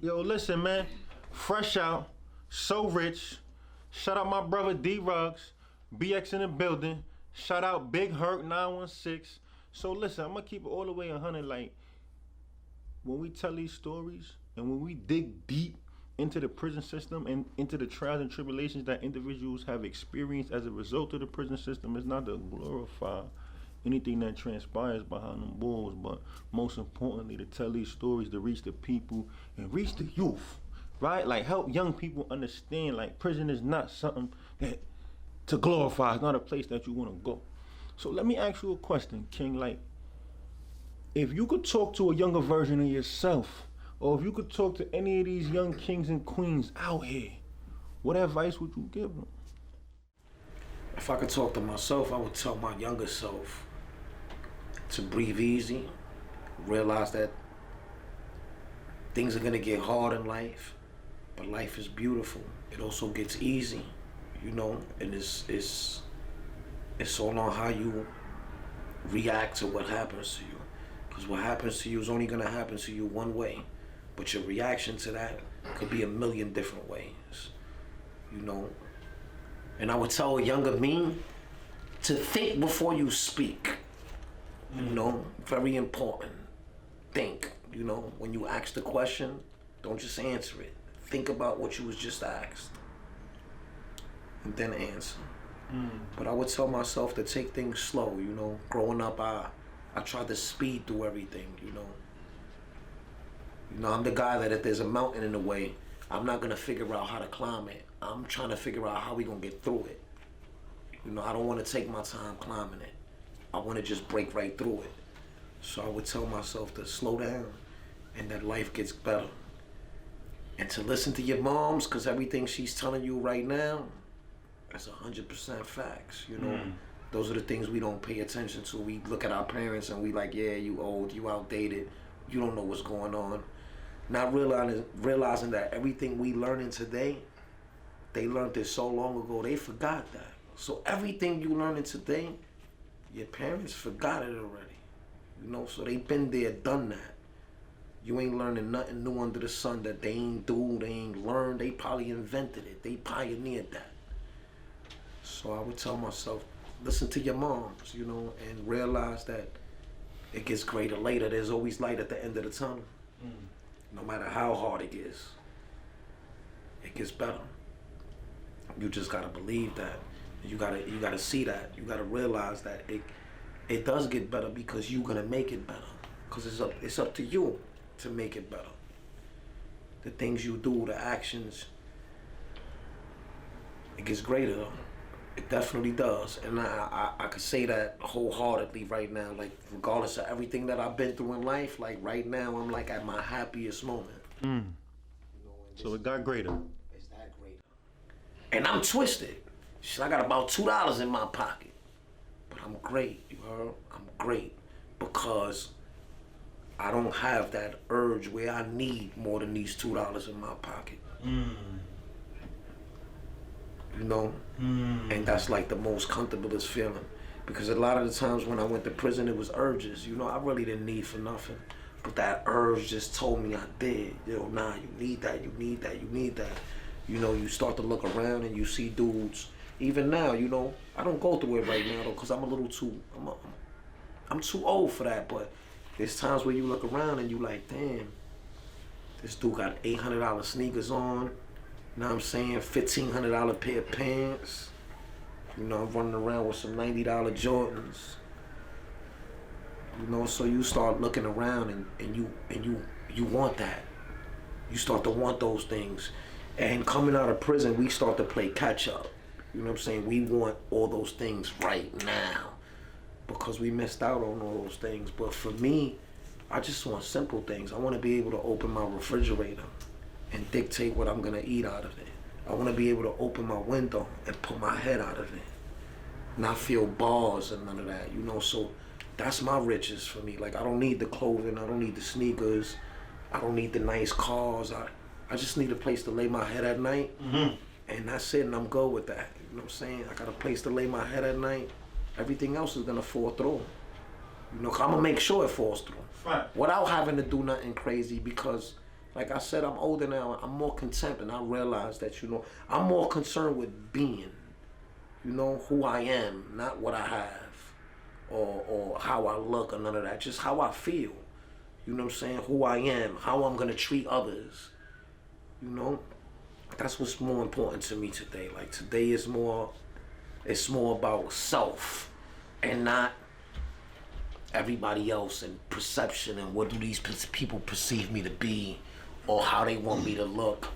Yo, listen, man. Fresh out, so rich. Shout out my brother D Rugz, BX in the building. Shout out Big Hurt 916. So listen, I'm gonna keep it all the way 100. Like when we tell these stories and when we dig deep into the prison system and into the trials and tribulations that individuals have experienced as a result of the prison system, it's not to glorify anything that transpires behind them walls, but most importantly to tell these stories to reach the people and reach the youth, right? Like help young people understand like prison is not something that to glorify, it's not a place that you want to go. So let me ask you a question, King. Like if you could talk to a younger version of yourself, or if you could talk to any of these young kings and queens out here, what advice would you give them? If I could talk to myself, I would tell my younger self to breathe easy, realize that things are gonna get hard in life, but life is beautiful. It also gets easy, you know, and it's all on how you react to what happens to you. Because what happens to you is only gonna happen to you one way, but your reaction to that could be a million different ways, you know. And I would tell a younger me to think before you speak. You know, very important. Think, you know, when you ask the question, don't just answer it. Think about what you was just asked and then answer. But I would tell myself to take things slow, you know. Growing up, I tried to speed through everything, you know. You know, I'm the guy that if there's a mountain in the way, I'm not gonna figure out how to climb it. I'm trying to figure out how we gonna get through it. You know, I don't wanna take my time climbing it. I wanna just break right through it. So I would tell myself to slow down and that life gets better. And to listen to your moms, cause everything she's telling you right now, that's 100% facts, you know? Those are the things we don't pay attention to. We look at our parents and we like, yeah, you old, you outdated, you don't know what's going on. Not realizing that everything we learning today, they learned it so long ago, they forgot that. So everything you learning today, your parents forgot it already. You know, so they been there, done that. You ain't learning nothing new under the sun that they ain't do, they ain't learned, they probably invented it, they pioneered that. So I would tell myself, listen to your moms, you know, and realize that it gets greater later. There's always light at the end of the tunnel. No matter how hard it gets, it gets better. You just gotta believe that. You gotta see that. You gotta realize that it does get better because you're gonna make it better. Cause it's up to you to make it better. The things you do, the actions, it gets greater. It definitely does, and I could say that wholeheartedly right now. Like regardless of everything that I've been through in life, like right now I'm like at my happiest moment. You know, So it got greater. It's that greater. And I'm twisted. Shit, I got about $2 in my pocket, but I'm great. You heard? I'm great because I don't have that urge where I need more than these $2 in my pocket. You know? And that's like the most comfortablest feeling. Because a lot of the times when I went to prison, it was urges. You know, I really didn't need for nothing. But that urge just told me I did. Yo, nah, you need that, you need that, you need that. You know, you start to look around and you see dudes. Even now, you know, I don't go through it right now though, because I'm a little too, I'm too old for that. But there's times where you look around and you like, damn, this dude got $800 sneakers on. You know what I'm saying? $1,500 pair of pants. You know, I'm running around with some $90 Jordans. You know, so you start looking around and you want that. You start to want those things. And coming out of prison, we start to play catch up. You know what I'm saying? We want all those things right now because we missed out on all those things. But for me, I just want simple things. I want to be able to open my refrigerator and dictate what I'm gonna eat out of it. I wanna be able to open my window and put my head out of it. Not feel bars and none of that, you know, so that's my riches for me. Like I don't need the clothing, I don't need the sneakers, I don't need the nice cars. I just need a place to lay my head at night and that's it, and I'm good with that. You know what I'm saying? I got a place to lay my head at night. Everything else is gonna fall through. You know, I'm gonna make sure it falls through. Right. Without having to do nothing crazy because Like I said, I'm older now. I'm more content, and I realize that, you know, I'm more concerned with being, you know, who I am, not what I have or how I look or none of that. Just how I feel. You know what I'm saying? Who I am, how I'm going to treat others. You know? That's what's more important to me today. Like today is more, it's more about self and not everybody else and perception and what do these people perceive me to be or how they want me to look.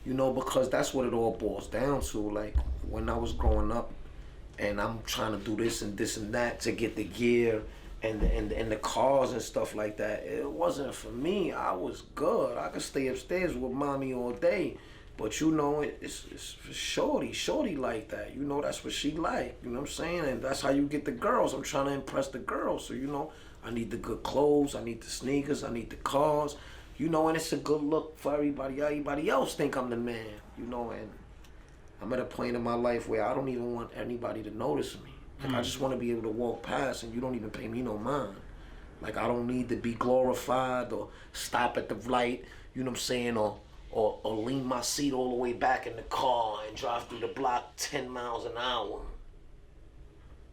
You know, because that's what it all boils down to. Like when I was growing up and I'm trying to do this and that to get the gear and the cars and stuff like that, it wasn't for me. I was good. I could stay upstairs with mommy all day. But you know, it's for shorty like that. You know, that's what she like. You know what I'm saying? And that's how you get the girls. I'm trying to impress the girls. So, you know, I need the good clothes. I need the sneakers. I need the cars. You know, and it's a good look for everybody. Everybody else think I'm the man. You know, and I'm at a point in my life where I don't even want anybody to notice me. Like, I just want to be able to walk past and you don't even pay me no mind. Like, I don't need to be glorified or stop at the light, you know what I'm saying, or lean my seat all the way back in the car and drive through the block 10 miles an hour.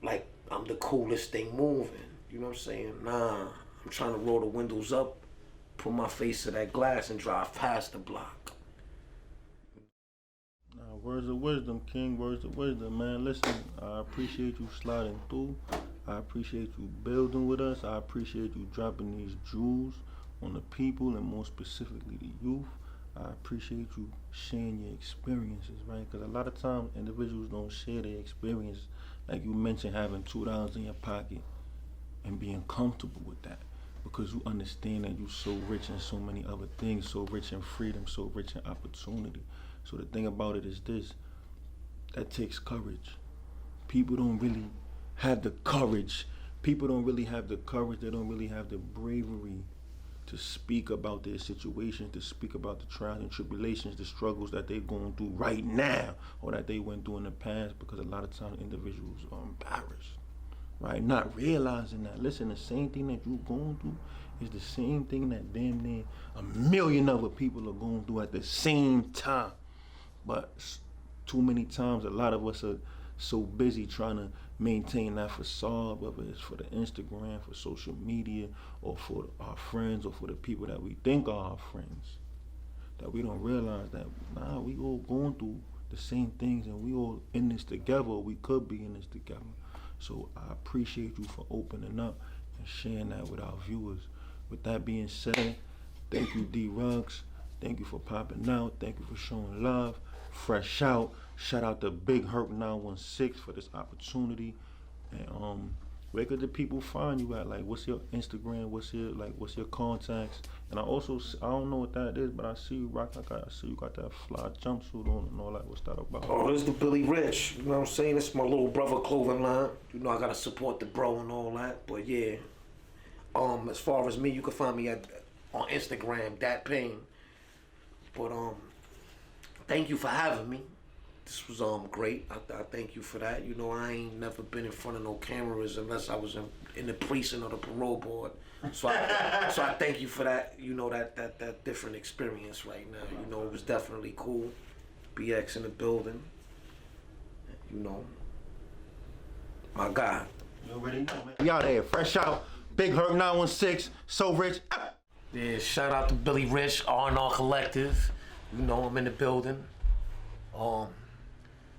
Like, I'm the coolest thing moving. You know what I'm saying? Nah, I'm trying to roll the windows up, put my face to that glass and drive past the block. Words of wisdom, King. Words of wisdom, man. Listen, I appreciate you sliding through. I appreciate you building with us. I appreciate you dropping these jewels on the people and more specifically the youth. I appreciate you sharing your experiences, right? Because a lot of times individuals don't share their experiences. Like you mentioned, having $2 in your pocket and being comfortable with that. Because you understand that you're so rich in so many other things, so rich in freedom, so rich in opportunity. So the thing about it is this, that takes courage. People don't really have the courage. People don't really have the courage. They don't really have the bravery to speak about their situations, to speak about the trials and tribulations, the struggles that they're going through right now or that they went through in the past, because a lot of times individuals are embarrassed, right? Not realizing that, listen, the same thing that you're going through is the same thing that damn near 1 million other people are going through at the same time. But too many times, a lot of us are so busy trying to maintain that facade, whether it's for the Instagram, for social media, or for our friends, or for the people that we think are our friends, that we don't realize that, nah, we all going through the same things and we all in this together, or we could be in this together. So I appreciate you for opening up and sharing that with our viewers. With that being said, thank you, D-Rugz. Thank you for popping out. Thank you for showing love. Fresh out. Shout out to Big Hurt 916 for this opportunity. And where could the people find you at? Like, what's your Instagram? What's your contacts? And I don't know what that is, but I see you I see you got that fly jumpsuit on and all that. What's that about? Oh, this is the Billy Rich. You know what I'm saying? This is my little brother clothing line. You know I gotta support the bro and all that. But yeah, as far as me, you can find me on Instagram, Dat Pain. But thank you for having me. This was great. I thank you for that. You know, I ain't never been in front of no cameras unless I was in the precinct or the parole board. So I thank you for that. You know, that different experience right now. You know, it was definitely cool. BX in the building. You know, my guy. You already know, man. We out here, fresh out. Big Hurt 916, so rich. Yeah, shout out to Billy Rich, R&R Collective. You know, I'm in the building.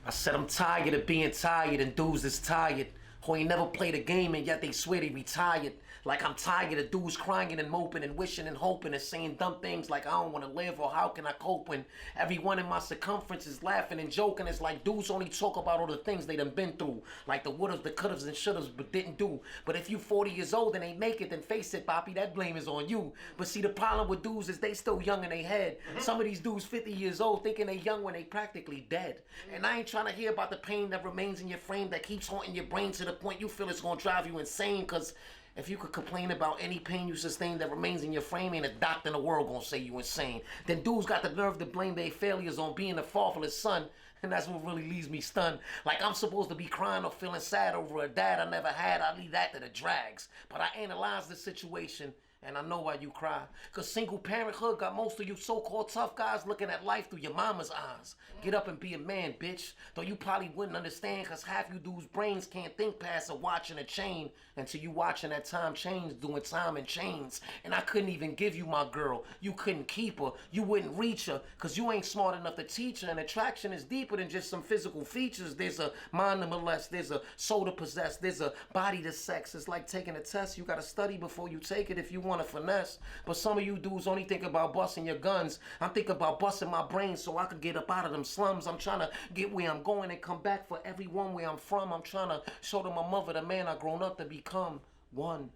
I said I'm tired of being tired and dudes that's tired who ain't never played a game and yet they swear they retired. Like I'm tired of dudes crying and moping and wishing and hoping and saying dumb things like I don't want to live or how can I cope when everyone in my circumference is laughing and joking. It's like dudes only talk about all the things they done been through, like the would'ves, the could'ves, and should'ves, but didn't do. But if you 40 years old and ain't make it, then face it, Poppy, that blame is on you. But see, the problem with dudes is they still young in their head. Some of these dudes 50 years old thinking they young when they practically dead. And I ain't trying to hear about the pain that remains in your frame that keeps haunting your brain to the point you feel it's gonna drive you insane, cause if you could complain about any pain you sustain that remains in your frame, ain't a doctor in the world gonna say you insane. Then dudes got the nerve to blame their failures on being the fatherless son, and that's what really leaves me stunned. Like I'm supposed to be crying or feeling sad over a dad I never had. I leave that to the drags. But I analyze the situation And I know why you cry. Cause single parenthood got most of you so-called tough guys looking at life through your mama's eyes. Get up and be a man, bitch. Though you probably wouldn't understand cause half you dudes' brains can't think past a watch and a chain until you watching that time change, doing time and chains. And I couldn't even give you my girl. You couldn't keep her. You wouldn't reach her cause you ain't smart enough to teach her. And attraction is deeper than just some physical features. There's a mind to molest. There's a soul to possess. There's a body to sex. It's like taking a test. You gotta study before you take it if you want to finesse. But some of you dudes only think about busting your guns. I'm thinking about busting my brain so I can get up out of them slums. I'm trying to get where I'm going and come back for everyone where I'm from. I'm trying to show to my mother the man I grown up to become. One.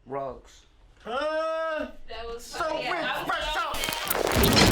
Rugz. That was so funny. rich, fresh out.